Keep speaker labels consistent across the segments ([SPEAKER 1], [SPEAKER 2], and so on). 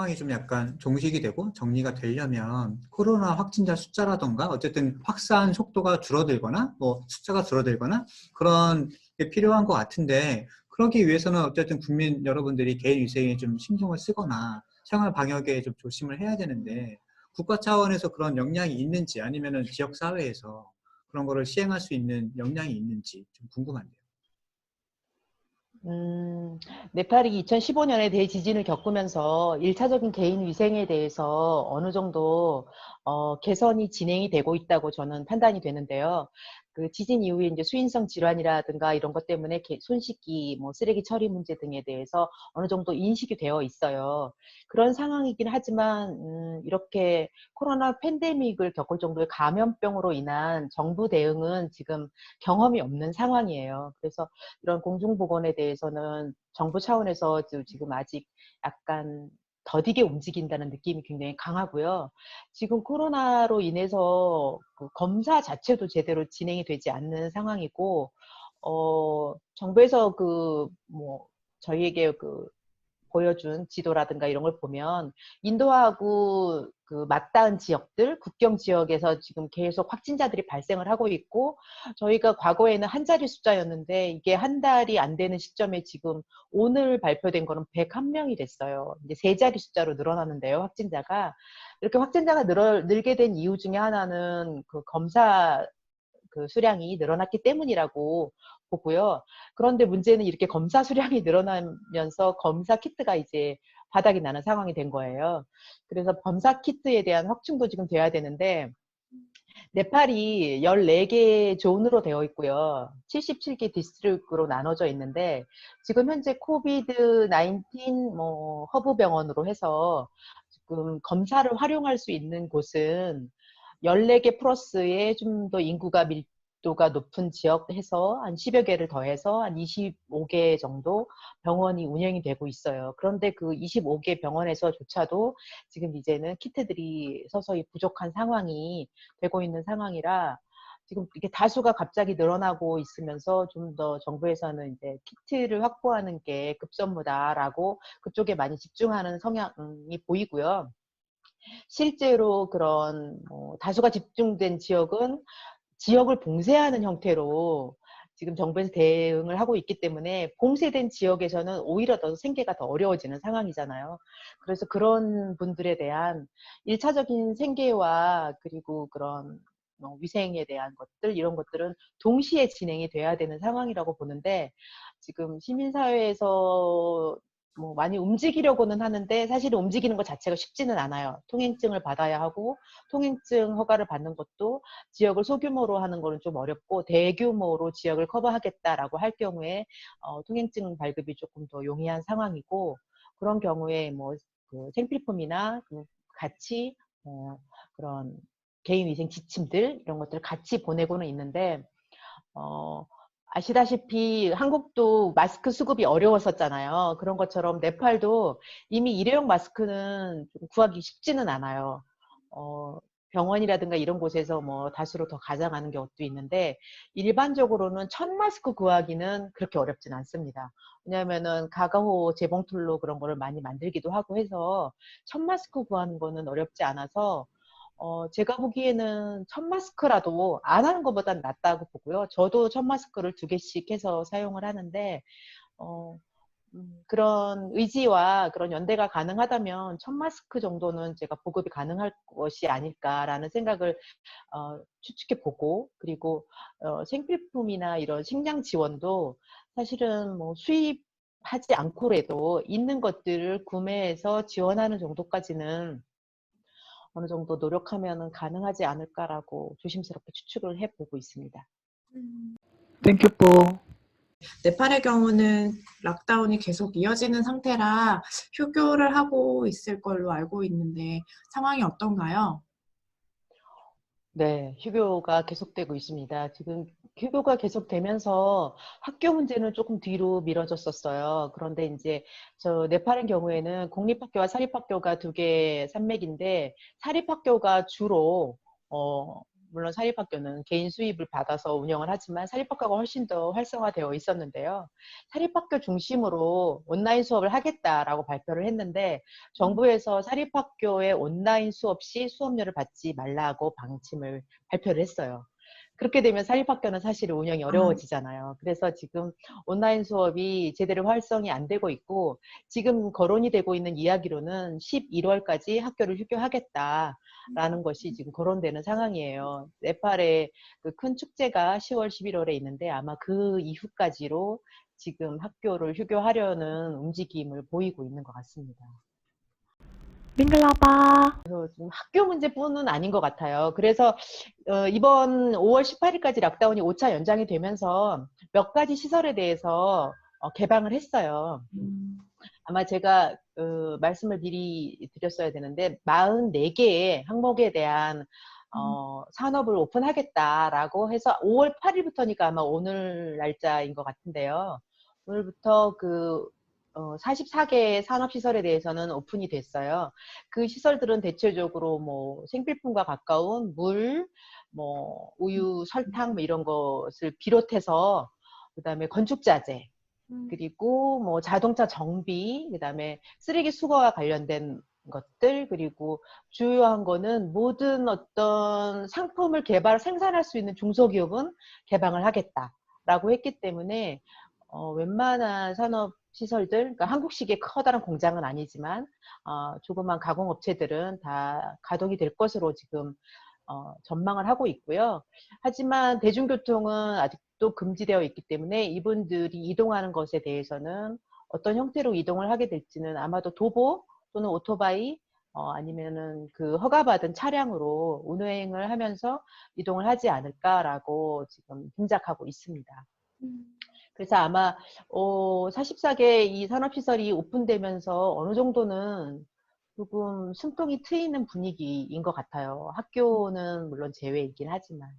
[SPEAKER 1] 상황이 좀 약간 종식이 되고 정리가 되려면 코로나 확진자 숫자라던가 어쨌든 확산 속도가 줄어들거나 뭐 숫자가 줄어들거나 그런 게 필요한 것 같은데 그러기 위해서는 어쨌든 국민 여러분들이 개인 위생에 좀 신경을 쓰거나 생활 방역에 좀 조심을 해야 되는데 국가 차원에서 그런 역량이 있는지 아니면은 지역 사회에서 그런 거를 시행할 수 있는 역량이 있는지 좀 궁금한데요.
[SPEAKER 2] 네팔이 2015년에 대지진을 겪으면서 1차적인 개인 위생에 대해서 어느 정도 개선이 진행이 되고 있다고 저는 판단이 되는데요. 그 지진 이후에 이제 수인성 질환이라든가 이런 것 때문에 손 씻기, 뭐 쓰레기 처리 문제 등에 대해서 어느 정도 인식이 되어 있어요. 그런 상황이긴 하지만 이렇게 코로나 팬데믹을 겪을 정도의 감염병으로 인한 정부 대응은 지금 경험이 없는 상황이에요. 그래서 이런 공중보건에 대해서는 정부 차원에서 지금 아직 약간 더디게 움직인다는 느낌이 굉장히 강하고요. 지금 코로나로 인해서 그 검사 자체도 제대로 진행이 되지 않는 상황이고, 정부에서 저희에게 보여준 지도라든가 이런 걸 보면 인도하고 그 맞닿은 지역들, 국경 지역에서 지금 계속 확진자들이 발생을 하고 있고 저희가 과거에는 한 자리 숫자였는데 이게 한 달이 안 되는 시점에 지금 오늘 발표된 거는 101명이 됐어요. 이제 세 자리 숫자로 늘어나는데요, 확진자가. 이렇게 확진자가 늘게 된 이유 중에 하나는 그 검사 그 수량이 늘어났기 때문이라고 보고요. 그런데 문제는 이렇게 검사 수량이 늘어나면서 검사 키트가 이제 바닥이 나는 상황이 된 거예요. 그래서 검사 키트에 대한 확충도 지금 돼야 되는데 네팔이 14개 존으로 되어 있고요. 77개 디스트릭으로 나눠져 있는데 지금 현재 코비드 19 허브 병원으로 해서 지금 검사를 활용할 수 있는 곳은 14개 플러스에 좀 더 인구가 밀도가 높은 지역 해서 한 10여 개를 더해서 한 25개 정도 병원이 운영이 되고 있어요. 그런데 그 25개 병원에서조차도 지금 이제는 키트들이 서서히 부족한 상황이 되고 있는 상황이라 지금 이게 다수가 갑자기 늘어나고 있으면서 좀 더 정부에서는 이제 키트를 확보하는 게 급선무다라고 그쪽에 많이 집중하는 성향이 보이고요. 실제로 그런 다수가 집중된 지역은 지역을 봉쇄하는 형태로 지금 정부에서 대응을 하고 있기 때문에 봉쇄된 지역에서는 오히려 더 생계가 더 어려워지는 상황이잖아요. 그래서 그런 분들에 대한 1차적인 생계와 그리고 그런 위생에 대한 것들 이런 것들은 동시에 진행이 돼야 되는 상황이라고 보는데 지금 시민사회에서 많이 움직이려고는 하는데 사실은 움직이는 것 자체가 쉽지는 않아요. 통행증을 받아야 하고 통행증 허가를 받는 것도 지역을 소규모로 하는 거는 좀 어렵고 대규모로 지역을 커버하겠다라고 할 경우에 통행증 발급이 조금 더 용이한 상황이고 그런 경우에 그 생필품이나 같이 그런 개인위생 지침들 이런 것들을 같이 보내고는 있는데 아시다시피 한국도 마스크 수급이 어려웠었잖아요. 그런 것처럼 네팔도 이미 일회용 마스크는 좀 구하기 쉽지는 않아요. 병원이라든가 이런 곳에서 다수로 더 가져가는 경우도 있는데 일반적으로는 천 마스크 구하기는 그렇게 어렵진 않습니다. 왜냐하면은 가가호 재봉틀로 그런 거를 많이 만들기도 하고 해서 천 마스크 구하는 거는 어렵지 않아서 제가 보기에는 천 마스크라도 안 하는 것보단 낫다고 보고요. 저도 천 마스크를 2개씩 해서 사용을 하는데 그런 의지와 그런 연대가 가능하다면 천 마스크 정도는 제가 보급이 가능할 것이 아닐까라는 생각을 추측해 보고 그리고 생필품이나 이런 식량 지원도 사실은 수입하지 않고라도 있는 것들을 구매해서 지원하는 정도까지는 어느 정도 노력하면 가능하지 않을까라고 조심스럽게 추측을 해보고 있습니다.
[SPEAKER 3] Thank you po. 네팔의 경우는 락다운이 계속 이어지는 상태라 휴교를 하고 있을 걸로 알고 있는데 상황이 어떤가요?
[SPEAKER 2] 네, 휴교가 계속되고 있습니다. 지금 휴교가 계속되면서 학교 문제는 조금 뒤로 미뤄졌었어요. 그런데 이제 저 네팔의 경우에는 공립학교와 사립학교가 2개 산맥인데 사립학교가 주로 물론 사립학교는 개인 수입을 받아서 운영을 하지만 사립학교가 훨씬 더 활성화되어 있었는데요. 사립학교 중심으로 온라인 수업을 하겠다라고 발표를 했는데 정부에서 사립학교의 온라인 수업 시 수업료를 받지 말라고 방침을 발표를 했어요. 그렇게 되면 사립학교는 사실 운영이 어려워지잖아요. 그래서 지금 온라인 수업이 제대로 활성이 안 되고 있고 지금 거론이 되고 있는 이야기로는 11월까지 학교를 휴교하겠다라는 것이 지금 거론되는 상황이에요. 네팔의 그 큰 축제가 10월, 11월에 있는데 아마 그 이후까지로 지금 학교를 휴교하려는 움직임을 보이고 있는 것 같습니다.
[SPEAKER 4] 밍글라바.
[SPEAKER 2] 지금 학교 문제뿐은 아닌 것 같아요. 그래서 이번 5월 18일까지 락다운이 5차 연장이 되면서 몇 가지 시설에 대해서 개방을 했어요. 아마 제가 말씀을 미리 드렸어야 되는데 44개의 항목에 대한 산업을 오픈하겠다라고 해서 5월 8일부터니까 아마 오늘 날짜인 것 같은데요. 오늘부터 44개의 산업시설에 대해서는 오픈이 됐어요. 그 시설들은 대체적으로 뭐 생필품과 가까운 물, 뭐 우유, 설탕 뭐 이런 것을 비롯해서 그다음에 건축자재, 그리고 뭐 자동차 정비, 그다음에 쓰레기 수거와 관련된 것들, 그리고 주요한 거는 모든 어떤 상품을 생산할 수 있는 중소기업은 개방을 하겠다라고 했기 때문에 웬만한 산업 시설들, 그러니까 한국식의 커다란 공장은 아니지만 조그만 가공업체들은 다 가동이 될 것으로 지금 전망을 하고 있고요. 하지만 대중교통은 아직도 금지되어 있기 때문에 이분들이 이동하는 것에 대해서는 어떤 형태로 이동을 하게 될지는 아마도 도보 또는 오토바이 아니면은 그 허가받은 차량으로 운행을 하면서 이동을 하지 않을까라고 지금 짐작하고 있습니다. 그래서 아마 44개 이 산업시설이 오픈되면서 어느 정도는 조금 숨통이 트이는 분위기인 것 같아요. 학교는 물론 제외이긴 하지만.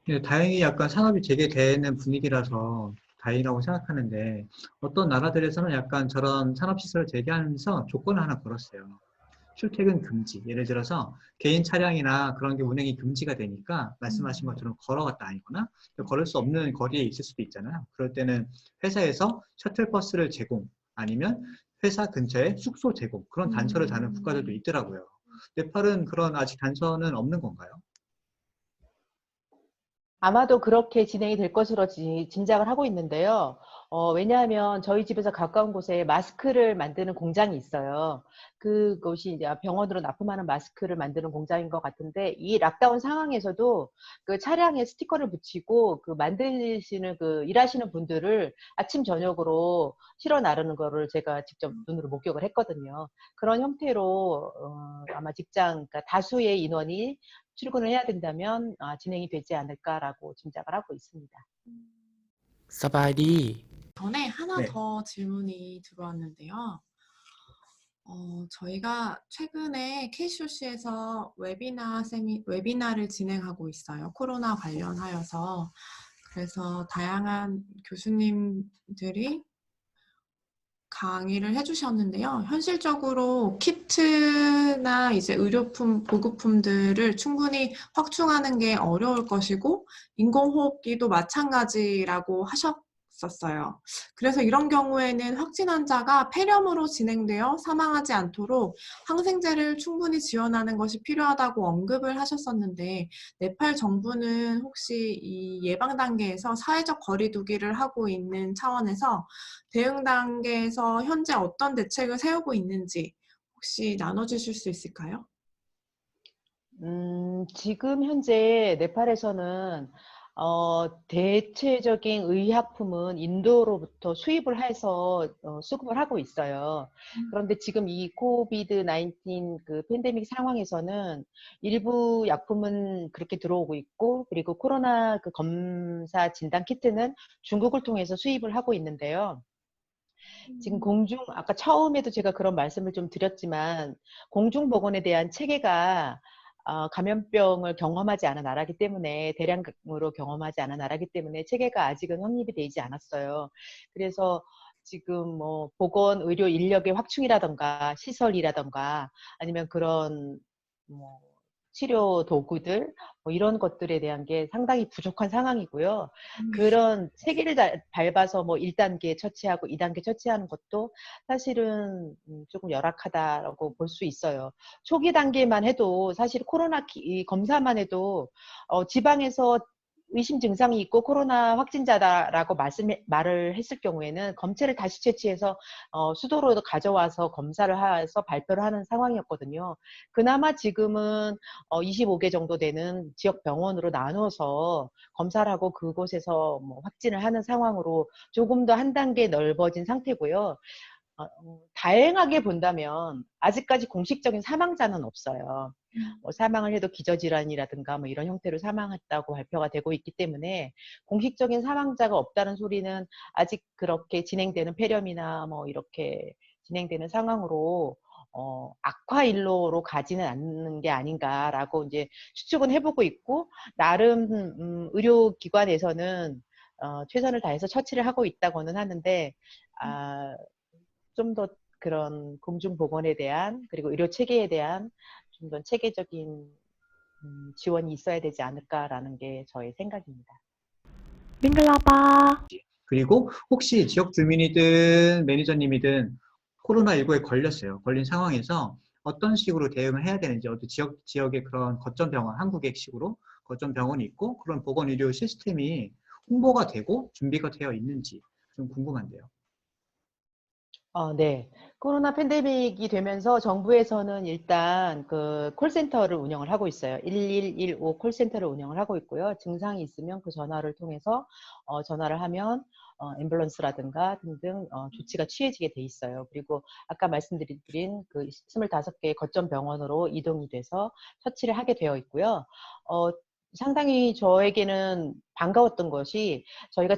[SPEAKER 1] 네, 다행히 약간 산업이 재개되는 분위기라서 다행이라고 생각하는데 어떤 나라들에서는 약간 저런 산업시설을 재개하면서 조건을 하나 걸었어요. 출퇴근 금지. 예를 들어서 개인 차량이나 그런 게 운행이 금지가 되니까 말씀하신 것처럼 걸어가 다니거나 걸을 수 없는 거리에 있을 수도 있잖아요. 그럴 때는 회사에서 셔틀버스를 제공 아니면 회사 근처에 숙소 제공 그런 단서를 다는 국가들도 있더라고요. 네팔은 그런 아직 단서는 없는 건가요?
[SPEAKER 2] 아마도 그렇게 진행이 될 것으로 짐작을 하고 있는데요. 왜냐하면 저희 집에서 가까운 곳에 마스크를 만드는 공장이 있어요. 그것이 이제 병원으로 납품하는 마스크를 만드는 공장인 것 같은데 이 락다운 상황에서도 그 차량에 스티커를 붙이고 그 만드시는 그 일하시는 분들을 아침 저녁으로 실어 나르는 거를 제가 직접 눈으로 목격을 했거든요. 그런 형태로 아마 그러니까 다수의 인원이 출근을 해야 된다면 진행이 되지 않을까라고 짐작을 하고 있습니다.
[SPEAKER 4] สบายดี
[SPEAKER 3] 전에 하나
[SPEAKER 1] 네.
[SPEAKER 3] 더 질문이 들어왔는데요. 저희가 최근에 KCOC에서 웨비나를 진행하고 있어요. 코로나 관련하여서. 그래서 다양한 교수님들이 강의를 해주셨는데요. 현실적으로 키트나 이제 의료품, 보급품들을 충분히 확충하는 게 어려울 것이고, 인공호흡기도 마찬가지라고 하셨었어요. 그래서 이런 경우에는 확진 환자가 폐렴으로 진행되어 사망하지 않도록 항생제를 충분히 지원하는 것이 필요하다고 언급을 하셨었는데, 네팔 정부는 혹시 이 예방 단계에서 사회적 거리 두기를 하고 있는 차원에서 대응 단계에서 현재 어떤 대책을 세우고 있는지 혹시 나눠주실 수 있을까요?
[SPEAKER 2] 지금 현재 네팔에서는 대체적인 의약품은 인도로부터 수입을 해서 수급을 하고 있어요. 그런데 지금 이 코비드 19 그 팬데믹 상황에서는 일부 약품은 그렇게 들어오고 있고, 그리고 코로나 그 검사 진단 키트는 중국을 통해서 수입을 하고 있는데요. 지금 아까 처음에도 제가 그런 말씀을 좀 드렸지만, 공중보건에 대한 체계가 감염병을 경험하지 않은 나라기 때문에, 대량으로 경험하지 않은 나라기 때문에 체계가 아직은 확립이 되지 않았어요. 그래서 지금 뭐 보건 의료 인력의 확충이라던가 시설이라던가 아니면 그런 뭐 치료 도구들 뭐 이런 것들에 대한 게 상당히 부족한 상황이고요.
[SPEAKER 3] 음.
[SPEAKER 2] 그런 세계를 밟아서 뭐 1단계 처치하고 2단계 처치하는 것도 사실은 조금 열악하다라고 볼 수 있어요. 초기 단계만 해도 사실 코로나 검사만 해도 지방에서 의심 증상이 있고 코로나 확진자다라고 말을 했을 경우에는 검체를 다시 채취해서 수도로 가져와서 검사를 해서 발표를 하는 상황이었거든요. 그나마 지금은 25개 정도 되는 지역 병원으로 나눠서 검사를 하고 그곳에서 뭐 확진을 하는 상황으로 조금 더 한 단계 넓어진 상태고요. 다행하게 본다면 아직까지 공식적인 사망자는 없어요. 뭐 사망을 해도 기저질환이라든가 뭐 이런 형태로 사망했다고 발표가 되고 있기 때문에 공식적인 사망자가 없다는 소리는 아직 그렇게 진행되는 폐렴이나 뭐 이렇게 진행되는 상황으로 악화일로로 가지는 않는 게 아닌가라고 이제 추측은 해보고 있고, 나름 의료기관에서는 최선을 다해서 처치를 하고 있다고는 하는데, 좀 더 그런 공중보건에 대한, 그리고 의료 체계에 대한 좀 더 체계적인 지원이 있어야 되지 않을까라는 게 저의 생각입니다.
[SPEAKER 4] 밍글라바.
[SPEAKER 1] 그리고 혹시 지역 주민이든 매니저님이든 코로나19에 걸렸어요. 걸린 상황에서 어떤 식으로 대응을 해야 되는지, 어떤 지역의 그런 거점 병원, 한국액식으로 거점 병원이 있고 그런 보건의료 시스템이 홍보가 되고 준비가 되어 있는지 좀 궁금한데요.
[SPEAKER 2] 네. 코로나 팬데믹이 되면서 정부에서는 일단 그 콜센터를 운영을 하고 있어요. 1115 콜센터를 운영을 하고 있고요. 증상이 있으면 그 전화를 통해서 전화를 하면 앰뷸런스라든가 등등 조치가 취해지게 돼 있어요. 그리고 아까 말씀드린 그 25개의 거점 병원으로 이동이 돼서 처치를 하게 되어 있고요. 상당히 저에게는 반가웠던 것이, 저희가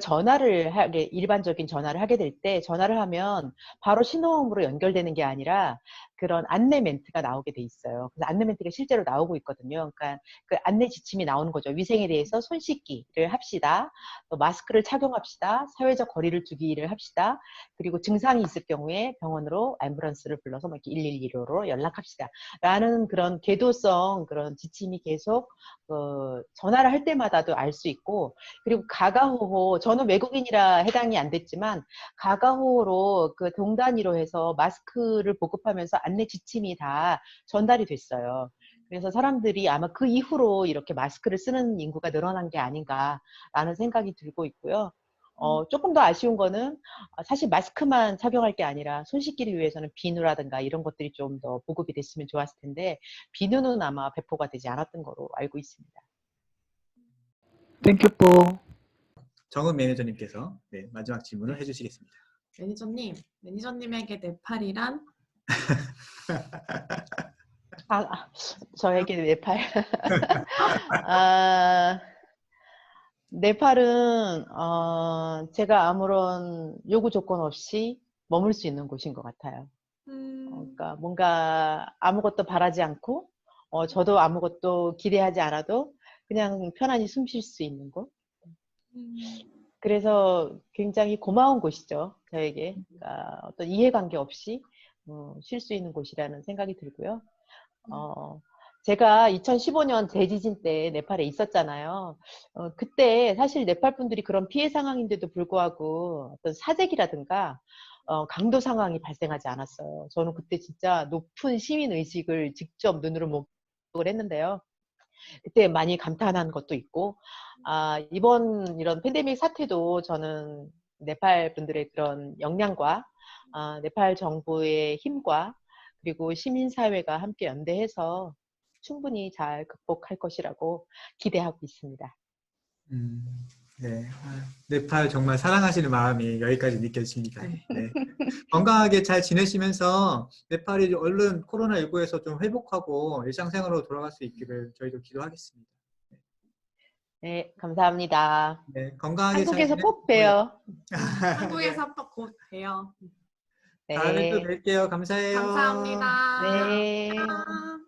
[SPEAKER 2] 일반적인 전화를 하게 될 때 전화를 하면 바로 신호음으로 연결되는 게 아니라 그런 안내 멘트가 나오게 돼 있어요. 그래서 안내 멘트가 실제로 나오고 있거든요. 그러니까 그 안내 지침이 나오는 거죠. 위생에 대해서 손 씻기를 합시다. 또 마스크를 착용합시다. 사회적 거리를 두기를 합시다. 그리고 증상이 있을 경우에 병원으로 앰뷸런스를 불러서 뭐 이렇게 112로 연락합시다. 라는 그런 궤도성 그런 지침이 계속 전화를 할 때마다도 알 수 있고, 그리고 가가호호, 저는 외국인이라 해당이 안 됐지만 가가호호로 그 동 단위로 해서 마스크를 보급하면서 안내 지침이 다 전달이 됐어요. 그래서 사람들이 아마 그 이후로 이렇게 마스크를 쓰는 인구가 늘어난 게 아닌가라는 생각이 들고 있고요. 조금 더 아쉬운 거는 사실 마스크만 착용할 게 아니라 손 씻기를 위해서는 비누라든가 이런 것들이 좀 더 보급이 됐으면 좋았을 텐데, 비누는 아마 배포가 되지 않았던 거로 알고 있습니다.
[SPEAKER 4] 땡큐뽀.
[SPEAKER 1] 정은 매니저님께서 마지막 질문을 해주시겠습니다.
[SPEAKER 3] 매니저님에게 네팔이란?
[SPEAKER 2] 저에게 네팔. 네팔은 제가 아무런 요구 조건 없이 머물 수 있는 곳인 것 같아요. 그러니까 뭔가 아무것도 바라지 않고, 저도 아무것도 기대하지 않아도 그냥 편안히 숨 쉴 수 있는 곳. 그래서 굉장히 고마운 곳이죠, 저에게. 그러니까 어떤 이해관계 없이 쉴 수 있는 곳이라는 생각이 들고요. 제가 2015년 대지진 때 네팔에 있었잖아요. 그때 사실 네팔 분들이 그런 피해 상황인데도 불구하고 어떤 사재기라든가 강도 상황이 발생하지 않았어요. 저는 그때 진짜 높은 시민 의식을 직접 눈으로 목격을 했는데요. 그때 많이 감탄한 것도 있고, 이번 이런 팬데믹 사태도 저는 네팔 분들의 그런 역량과 네팔 정부의 힘과 그리고 시민사회가 함께 연대해서 충분히 잘 극복할 것이라고 기대하고 있습니다.
[SPEAKER 1] 네. 네팔 정말 사랑하시는 마음이 여기까지 느껴집니다.
[SPEAKER 3] 네.
[SPEAKER 1] 네. 건강하게 잘 지내시면서 네팔이 얼른 코로나19에서 좀 회복하고 일상생활로 돌아갈 수 있기를 저희도 기도하겠습니다.
[SPEAKER 2] 네, 감사합니다.
[SPEAKER 1] 네, 건강하게 잘
[SPEAKER 2] 한국에서 꼭
[SPEAKER 1] 지내시고요.
[SPEAKER 2] 봬요.
[SPEAKER 3] 한국에서 또 곧 봬요.
[SPEAKER 1] 다음에 또
[SPEAKER 2] 네.
[SPEAKER 1] 뵐게요. 감사해요.
[SPEAKER 3] 감사합니다.
[SPEAKER 2] 네.
[SPEAKER 3] 안녕.